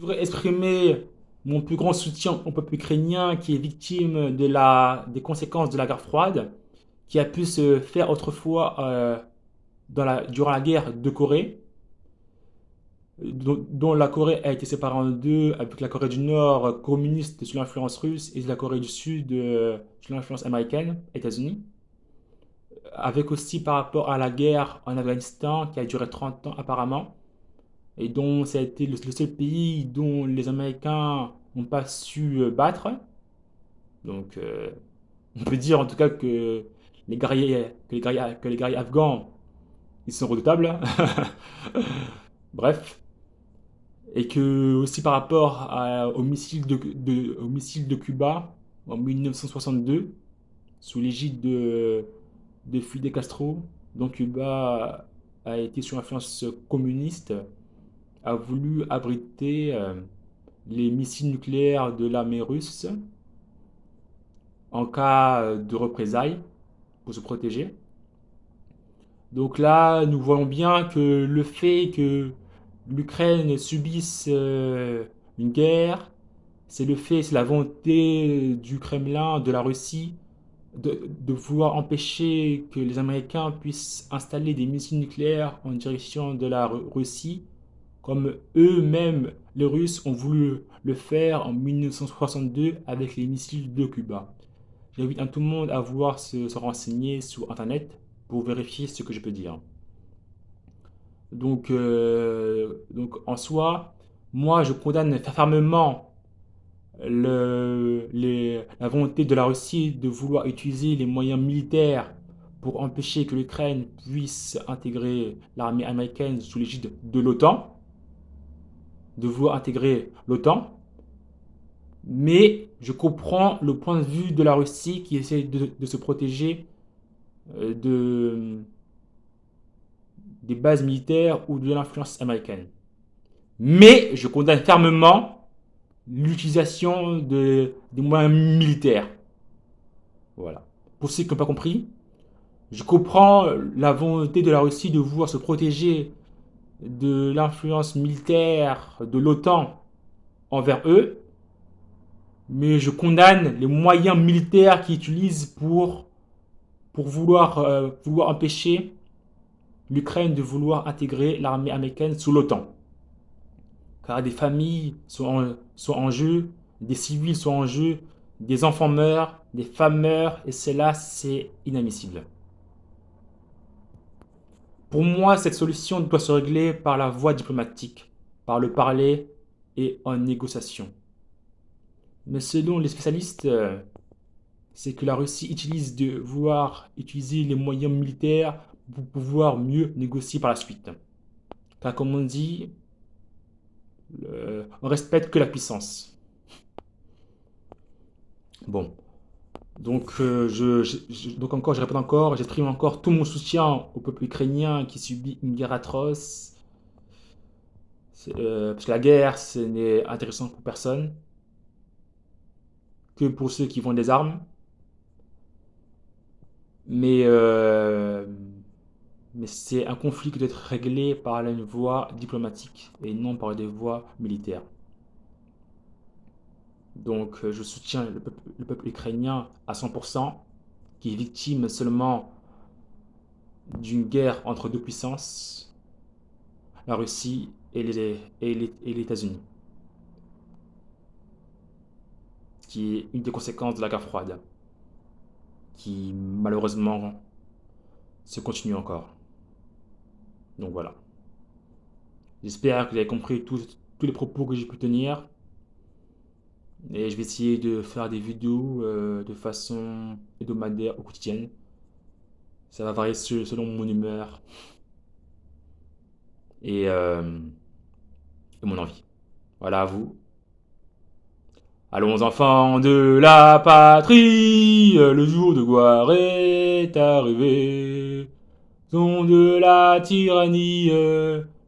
Je voudrais exprimer mon plus grand soutien au peuple ukrainien qui est victime des conséquences de la guerre froide, qui a pu se faire autrefois durant la guerre de Corée, dont la Corée a été séparée en deux, avec la Corée du Nord communiste sous l'influence russe et la Corée du Sud sous l'influence américaine, États-Unis, avec aussi par rapport à la guerre en Afghanistan qui a duré 30 ans apparemment, et dont ça a été le seul pays dont les Américains n'ont pas su battre. Donc, on peut dire en tout cas que les guerriers afghans, ils sont redoutables. Bref. Et que aussi par rapport au missile de Cuba en 1962, sous l'égide de Fidel Castro, dont Cuba a été sous influence communiste, a voulu abriter les missiles nucléaires de l'armée russe en cas de représailles pour se protéger. Donc là, nous voyons bien que le fait que l'Ukraine subisse une guerre, c'est la volonté du Kremlin, de la Russie, de vouloir empêcher que les Américains puissent installer des missiles nucléaires en direction de la Russie, comme eux-mêmes, les Russes, ont voulu le faire en 1962 avec les missiles de Cuba. J'invite tout le monde à vouloir se renseigner sur Internet pour vérifier ce que je peux dire. Donc en soi, moi je condamne fermement la volonté de la Russie de vouloir utiliser les moyens militaires pour empêcher que l'Ukraine puisse intégrer l'armée américaine sous l'égide de l'OTAN, de vouloir intégrer l'OTAN. Mais je comprends le point de vue de la Russie qui essaie de se protéger euh, de, des bases militaires ou de l'influence américaine. Mais je condamne fermement l'utilisation des moyens militaires. Voilà. Pour ceux qui n'ont pas compris, je comprends la volonté de la Russie de vouloir se protéger de l'influence militaire de l'OTAN envers eux, mais je condamne les moyens militaires qu'ils utilisent pour vouloir empêcher l'Ukraine de vouloir intégrer l'armée américaine sous l'OTAN. Car des familles sont en jeu, des civils sont en jeu, des enfants meurent, des femmes meurent, et cela, c'est inadmissible. Pour moi, cette solution doit se régler par la voie diplomatique, par le parler et en négociation. Mais selon les spécialistes, c'est que la Russie utilise de vouloir utiliser les moyens militaires pour pouvoir mieux négocier par la suite. Car comme on dit, on respecte que la puissance. Bon, donc, je répète encore, j'exprime encore tout mon soutien au peuple ukrainien qui subit une guerre atroce. Parce que la guerre, ce n'est intéressant pour personne, que pour ceux qui vendent des armes. Mais, euh, mais c'est un conflit qui doit être réglé par une voie diplomatique et non par des voies militaires. Donc, je soutiens le peuple ukrainien à 100%, qui est victime seulement d'une guerre entre deux puissances, la Russie et les États-Unis, qui est une des conséquences de la guerre froide, qui malheureusement se continue encore. Donc voilà. J'espère que vous avez compris tous les propos que j'ai pu tenir. Et je vais essayer de faire des vidéos de façon hebdomadaire ou quotidienne. Ça va varier selon mon humeur et, euh, et mon envie. Voilà à vous. Allons enfants de la patrie, le jour de gloire est arrivé. Son de la tyrannie,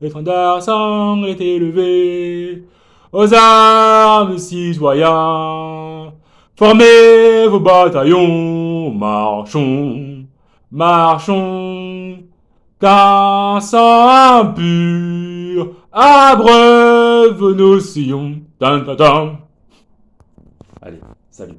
l'étendard sang est élevé. Aux armes, citoyens, formez vos bataillons, marchons, marchons, qu'un sang impur Abreuve nos sillons. Tan, tan, tan. Allez, salut.